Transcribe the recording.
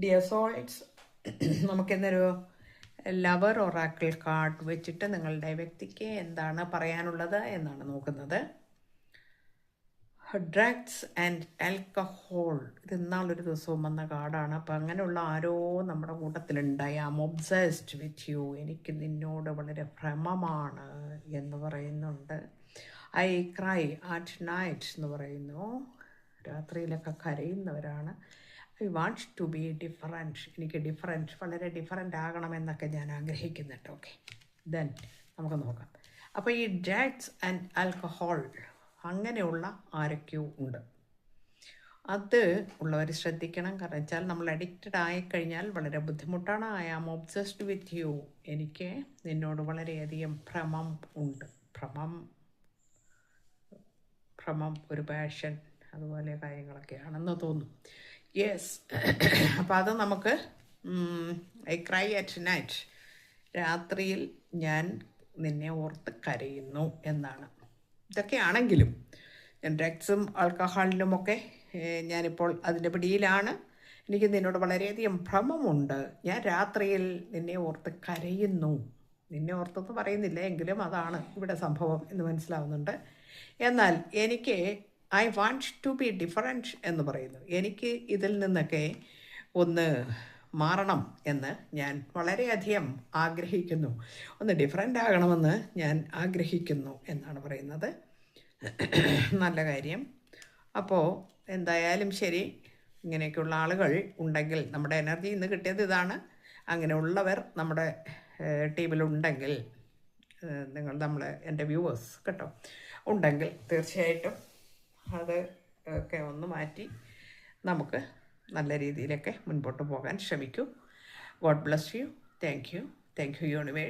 Dear souls, നമുക്കിന്നൊരു lover oracle card വെച്ചിട്ട് നിങ്ങളുടെ വ്യക്തിക്ക് എന്താണ് പറയാനുള്ളത് എന്നാണ് നോക്കുന്നത്. ഡ്രഗ്സ് ആൻഡ് ആൽക്കഹോൾ, ഇത് ഇന്നാളൊരു ദിവസവും വന്ന കാർഡാണ്. അപ്പം അങ്ങനെയുള്ള ആരോ നമ്മുടെ കൂട്ടത്തിലുണ്ട്. I am obsessed with you, എനിക്ക് നിന്നോട് വളരെ ഭ്രമമാണ് എന്ന് പറയുന്നുണ്ട്. ഐ ക്രൈ അറ്റ് നൈറ്റ് എന്ന് പറയുന്നു, രാത്രിയിലൊക്കെ കരയുന്നവരാണ്. I want to be different, എനിക്ക് വളരെ ഡിഫറൻ്റ് ആകണമെന്നൊക്കെ ഞാൻ ആഗ്രഹിക്കുന്നുണ്ട്. ഓക്കെ, ദെൻ നമുക്ക് നോക്കാം. അപ്പോൾ ഈ ഡ്രഗ്സ് ആൻഡ് ആൽക്കഹോൾ അങ്ങനെയുള്ള ആരൊക്കെയോ ഉണ്ട്. അത് ഉള്ളവർ ശ്രദ്ധിക്കണം. കാരണം വെച്ചാൽ നമ്മൾ അഡിക്റ്റഡ് ആയിക്കഴിഞ്ഞാൽ വളരെ ബുദ്ധിമുട്ടാണ്. I am obsessed with you, എനിക്ക് നിന്നോട് വളരെയധികം ഭ്രമം ഉണ്ട്. ഭ്രമം ഒരു പാഷൻ അതുപോലെ കാര്യങ്ങളൊക്കെയാണെന്ന് തോന്നുന്നു. യെസ്, അപ്പോൾ അത് നമുക്ക് ഐ ക്രൈ അറ്റ് നൈറ്റ്, രാത്രിയിൽ ഞാൻ നിന്നെ ഓർത്ത് കരയുന്നു എന്നാണ്. ഇതൊക്കെയാണെങ്കിലും ഞാൻ ഡ്രഗ്സും ആൽക്കഹോളിലുമൊക്കെ ഞാനിപ്പോൾ അതിൻ്റെ പിടിയിലാണ്. എനിക്ക് നിന്നോട് വളരെയധികം ഭ്രമമുണ്ട്. ഞാൻ രാത്രിയിൽ നിന്നെ ഓർത്ത് കരയുന്നു. നിന്നെ ഓർത്തെന്ന് പറയുന്നില്ല എങ്കിലും അതാണ് ഇവിടെ സംഭവം എന്ന് മനസ്സിലാവുന്നുണ്ട്. എന്നാൽ എനിക്ക് I want to be different എന്ന് പറയുന്നു. എനിക്ക് ഇതിൽ നിന്നൊക്കെ ഒന്ന് മാറണം എന്ന് ഞാൻ വളരെയധികം ആഗ്രഹിക്കുന്നു. ഒന്ന് ഡിഫറൻ്റ് ആകണമെന്ന് ഞാൻ ആഗ്രഹിക്കുന്നു എന്നാണ് പറയുന്നത്. നല്ല കാര്യം. അപ്പോൾ എന്തായാലും ശരി, ഇങ്ങനെയൊക്കെയുള്ള ആളുകൾ ഉണ്ടെങ്കിൽ, നമ്മുടെ എനർജി ഇന്ന് കിട്ടിയത് ഇതാണ്. അങ്ങനെയുള്ളവർ നമ്മുടെ ടീമിലുണ്ടെങ്കിൽ, എൻ്റെ വ്യൂവേഴ്സ് കേട്ടോ ഉണ്ടെങ്കിൽ തീർച്ചയായിട്ടും അത് ഒക്കെ ഒന്ന് മാറ്റി നമുക്ക് നല്ല രീതിയിലൊക്കെ മുൻപോട്ട് പോകാൻ ശ്രമിക്കൂ. God bless you. Thank you universe.